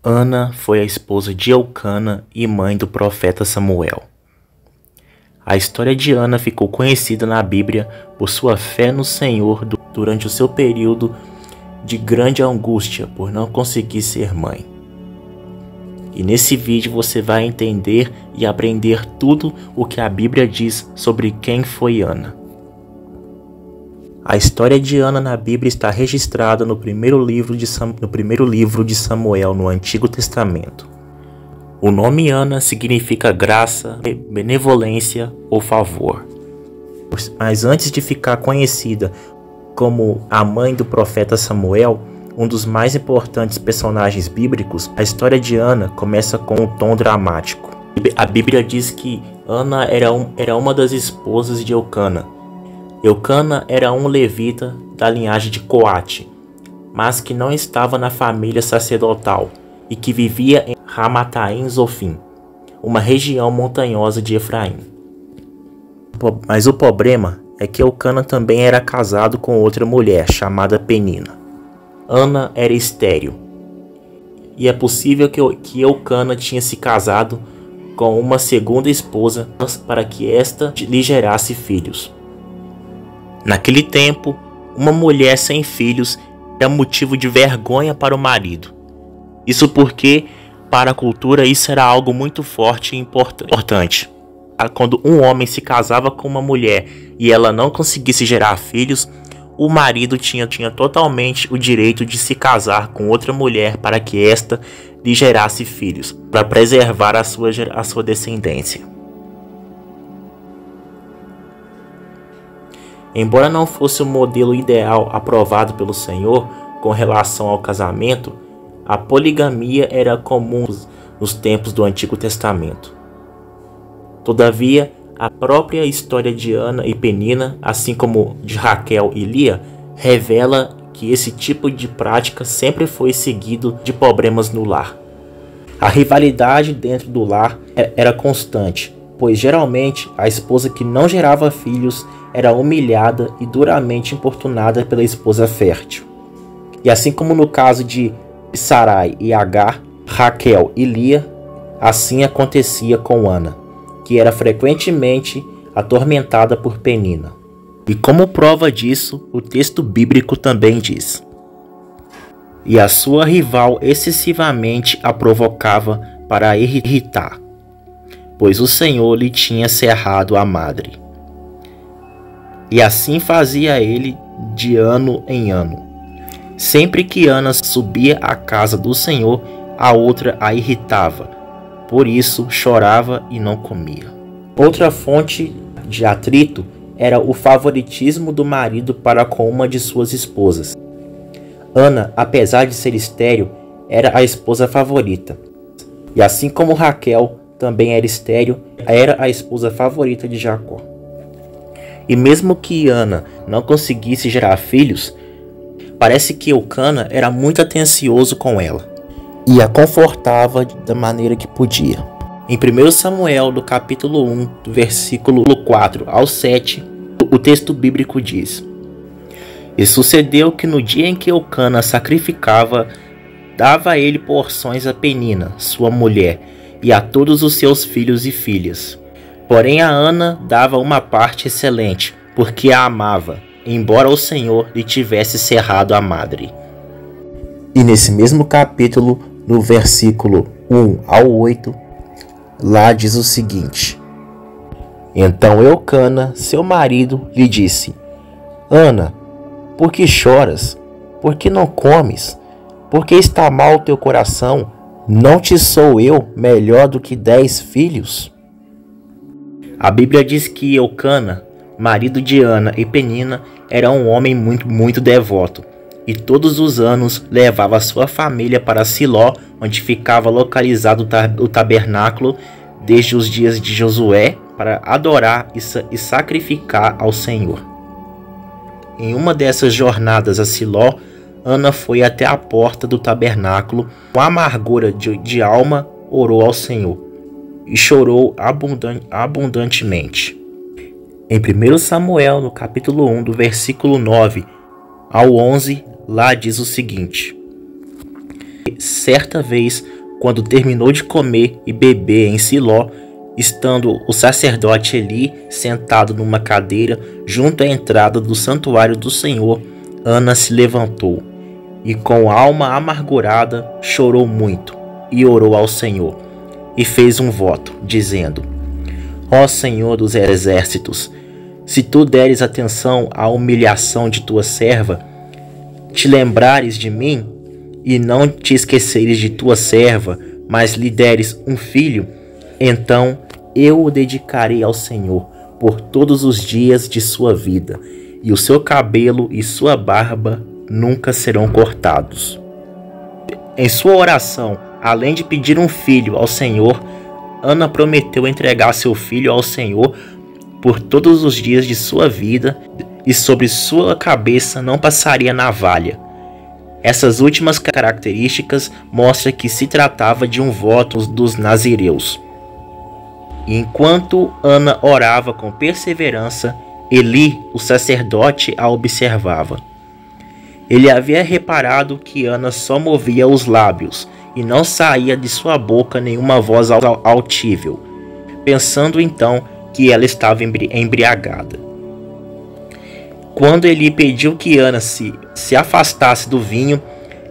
Ana foi a esposa de Eucana e mãe do profeta Samuel. A história de Ana ficou conhecida na Bíblia por sua fé no Senhor durante o seu período de grande angústia por não conseguir ser mãe. E nesse vídeo você vai entender e aprender tudo o que a Bíblia diz sobre quem foi Ana. A história de Ana na Bíblia está registrada no primeiro livro de Samuel, no Antigo Testamento. O nome Ana significa graça, benevolência ou favor. Mas antes de ficar conhecida como a mãe do profeta Samuel, um dos mais importantes personagens bíblicos, a história de Ana começa com um tom dramático. A Bíblia diz que Ana era uma das esposas de Eucana. Eucana era um levita da linhagem de Coate, mas que não estava na família sacerdotal e que vivia em Ramataim Zofim, uma região montanhosa de Efraim. Mas o problema é que Eucana também era casado com outra mulher chamada Penina. Ana era estéril, e é possível que Eucana tinha se casado com uma segunda esposa para que esta lhe gerasse filhos. Naquele tempo, uma mulher sem filhos era motivo de vergonha para o marido. Isso porque, para a cultura, isso era algo muito forte e importante. Quando um homem se casava com uma mulher e ela não conseguisse gerar filhos, o marido tinha totalmente o direito de se casar com outra mulher para que esta lhe gerasse filhos, para preservar a sua descendência. Embora não fosse o modelo ideal aprovado pelo Senhor com relação ao casamento, a poligamia era comum nos tempos do Antigo Testamento. Todavia, a própria história de Ana e Penina, assim como de Raquel e Lia, revela que esse tipo de prática sempre foi seguido de problemas no lar. A rivalidade dentro do lar era constante, pois geralmente a esposa que não gerava filhos era humilhada e duramente importunada pela esposa fértil. E assim como no caso de Sarai e Agar, Raquel e Lia, assim acontecia com Ana, que era frequentemente atormentada por Penina. E como prova disso, o texto bíblico também diz: e a sua rival excessivamente a provocava para a irritar, pois o Senhor lhe tinha cerrado a madre. E assim fazia ele de ano em ano. Sempre que Ana subia à casa do Senhor, a outra a irritava. Por isso chorava e não comia. Outra fonte de atrito era o favoritismo do marido para com uma de suas esposas. Ana, apesar de ser estéril, era a esposa favorita. E assim como Raquel também era estéril, era a esposa favorita de Jacó. E mesmo que Ana não conseguisse gerar filhos, parece que Eucana era muito atencioso com ela e a confortava da maneira que podia. Em 1 Samuel, no capítulo 1, do versículo 4 ao 7, o texto bíblico diz: e sucedeu que no dia em que Eucana sacrificava, dava a ele porções a Penina, sua mulher, e a todos os seus filhos e filhas. Porém a Ana dava uma parte excelente, porque a amava, embora o Senhor lhe tivesse cerrado a madre. E nesse mesmo capítulo, no versículo 1 ao 8, lá diz o seguinte: então Eucana, seu marido, lhe disse: Ana, por que choras? Por que não comes? Por que está mal o teu coração? Não te sou eu melhor do que 10 filhos? A Bíblia diz que Eucana, marido de Ana e Penina, era um homem muito devoto, e todos os anos levava sua família para Siló, onde ficava localizado o tabernáculo desde os dias de Josué, para adorar e sacrificar ao Senhor. Em uma dessas jornadas a Siló, Ana foi até a porta do tabernáculo, com amargura de alma, orou ao Senhor e chorou abundantemente. Em 1 Samuel, no capítulo 1, do versículo 9 ao 11, lá diz o seguinte: certa vez quando terminou de comer e beber em Siló, estando o sacerdote Eli sentado numa cadeira junto à entrada do santuário do Senhor, Ana se levantou e com alma amargurada chorou muito e orou ao Senhor e fez um voto, dizendo: Ó Senhor dos exércitos, se tu deres atenção à humilhação de tua serva, te lembrares de mim e não te esqueceres de tua serva, mas lhe deres um filho, então eu o dedicarei ao Senhor por todos os dias de sua vida, e o seu cabelo e sua barba nunca serão cortados. Em sua oração, além de pedir um filho ao Senhor, Ana prometeu entregar seu filho ao Senhor por todos os dias de sua vida, e sobre sua cabeça não passaria navalha. Essas últimas características mostram que se tratava de um voto dos nazireus. Enquanto Ana orava com perseverança, Eli, o sacerdote, a observava. Ele havia reparado que Ana só movia os lábios e não saía de sua boca nenhuma voz autível, pensando então que ela estava embriagada. Quando Eli pediu que Ana se afastasse do vinho,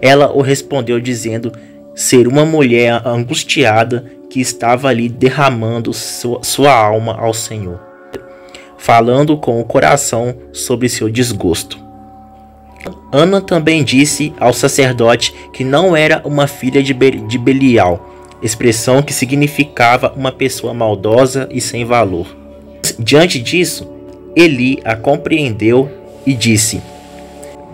ela o respondeu dizendo ser uma mulher angustiada que estava ali derramando sua alma ao Senhor, falando com o coração sobre seu desgosto. Ana também disse ao sacerdote que não era uma filha de Belial, expressão que significava uma pessoa maldosa e sem valor. Diante disso, Eli a compreendeu e disse: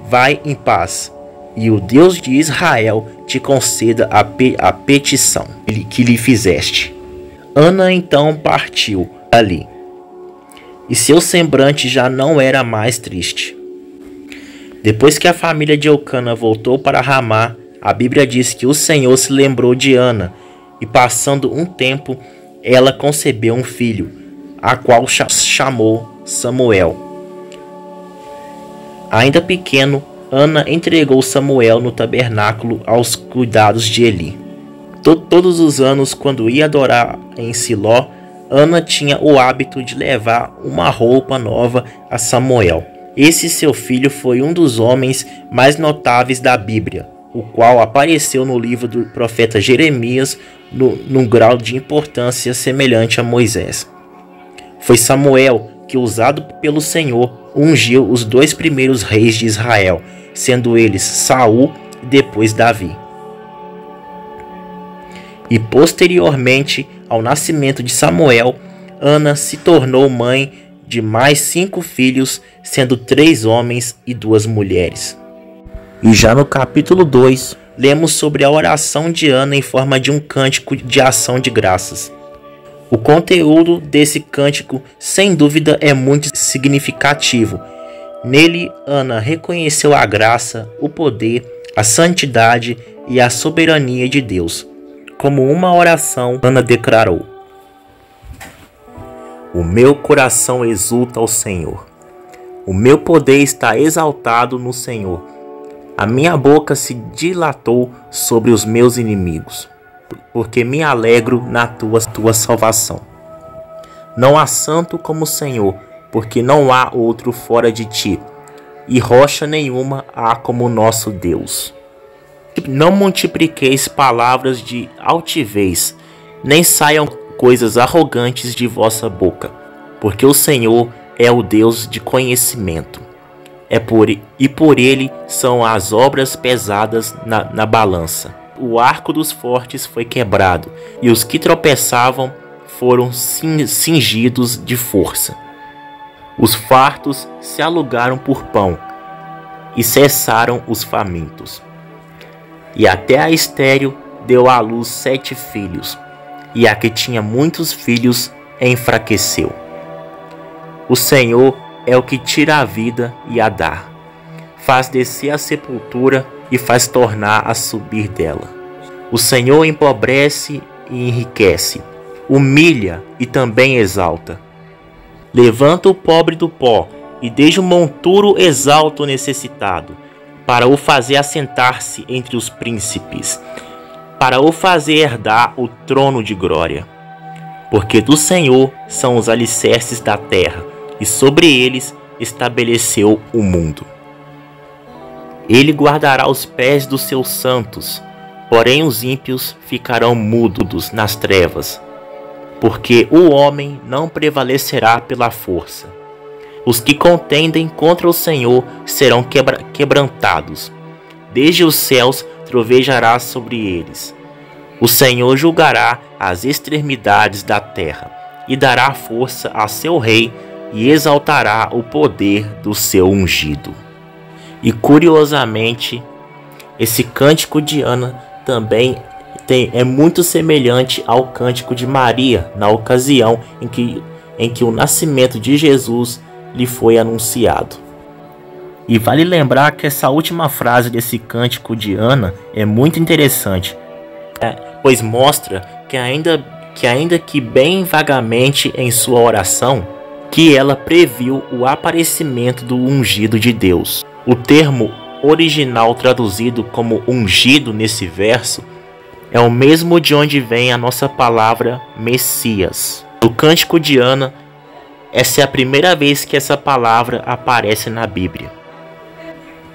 Vai em paz, e o Deus de Israel te conceda a petição que lhe fizeste. Ana então partiu ali, e seu semblante já não era mais triste. Depois que a família de Eucana voltou para Ramá, a Bíblia diz que o Senhor se lembrou de Ana, e passando um tempo, ela concebeu um filho, a qual chamou Samuel. Ainda pequeno, Ana entregou Samuel no tabernáculo aos cuidados de Eli. Todos os anos, quando ia adorar em Siló, Ana tinha o hábito de levar uma roupa nova a Samuel. Esse seu filho foi um dos homens mais notáveis da Bíblia, o qual apareceu no livro do profeta Jeremias num grau de importância semelhante a Moisés. Foi Samuel que, usado pelo Senhor, ungiu os 2 primeiros reis de Israel, sendo eles Saul e depois Davi. E posteriormente ao nascimento de Samuel, Ana se tornou mãe de mais 5 filhos, sendo 3 homens e 2 mulheres. E já no capítulo 2, lemos sobre a oração de Ana em forma de um cântico de ação de graças. O conteúdo desse cântico, sem dúvida, é muito significativo. Nele, Ana reconheceu a graça, o poder, a santidade e a soberania de Deus. Como uma oração, Ana declarou: O meu coração exulta ao Senhor. O meu poder está exaltado no Senhor. A minha boca se dilatou sobre os meus inimigos, porque me alegro na tua salvação. Não há santo como o Senhor, porque não há outro fora de ti, e rocha nenhuma há como nosso Deus. Não multipliqueis palavras de altivez, nem saiam coisas arrogantes de vossa boca, porque o Senhor é o Deus de conhecimento. E por ele são as obras pesadas na balança. O arco dos fortes foi quebrado, e os que tropeçavam foram cingidos de força. Os fartos se alugaram por pão, e cessaram os famintos. E até a estéril deu à luz 7 filhos, e a que tinha muitos filhos enfraqueceu. O Senhor é o que tira a vida e a dá, faz descer a sepultura e faz tornar a subir dela. O Senhor empobrece e enriquece, humilha e também exalta. Levanta o pobre do pó e desde o monturo exalta o necessitado, para o fazer assentar-se entre os príncipes. para o fazer herdar o trono de glória. Porque do Senhor são os alicerces da terra, e sobre eles estabeleceu o mundo. Ele guardará os pés dos seus santos, porém os ímpios ficarão mudos nas trevas, porque o homem não prevalecerá pela força. Os que contendem contra o Senhor serão quebrantados. Desde os céus trovejará sobre eles. O Senhor julgará as extremidades da terra, e dará força a seu rei, e exaltará o poder do seu ungido. E curiosamente, esse cântico de Ana também é muito semelhante ao cântico de Maria, na ocasião em que o nascimento de Jesus lhe foi anunciado. E vale lembrar que essa última frase desse cântico de Ana é muito interessante, pois mostra que ainda que bem vagamente em sua oração, que ela previu o aparecimento do ungido de Deus. O termo original traduzido como ungido nesse verso é o mesmo de onde vem a nossa palavra Messias. No cântico de Ana, essa é a primeira vez que essa palavra aparece na Bíblia.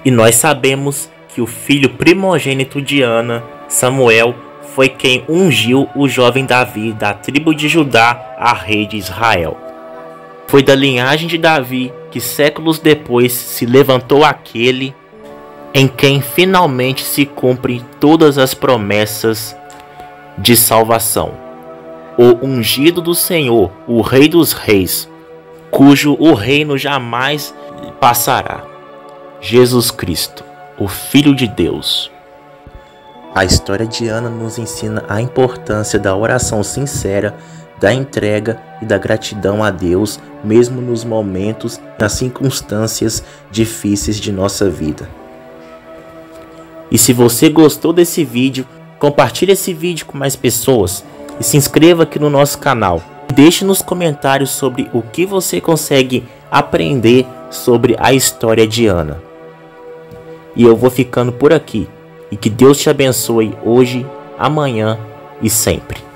E nós sabemos que o filho primogênito de Ana, Samuel, foi quem ungiu o jovem Davi da tribo de Judá a rei de Israel. Foi da linhagem de Davi que séculos depois se levantou aquele em quem finalmente se cumpre todas as promessas de salvação. O ungido do Senhor, o Rei dos Reis, cujo o reino jamais passará. Jesus Cristo, o Filho de Deus. A história de Ana nos ensina a importância da oração sincera, da entrega e da gratidão a Deus, mesmo nos momentos, nas circunstâncias difíceis de nossa vida. E se você gostou desse vídeo, compartilhe esse vídeo com mais pessoas e se inscreva aqui no nosso canal. Deixe nos comentários sobre o que você consegue aprender sobre a história de Ana. E eu vou ficando por aqui. E que Deus te abençoe hoje, amanhã e sempre.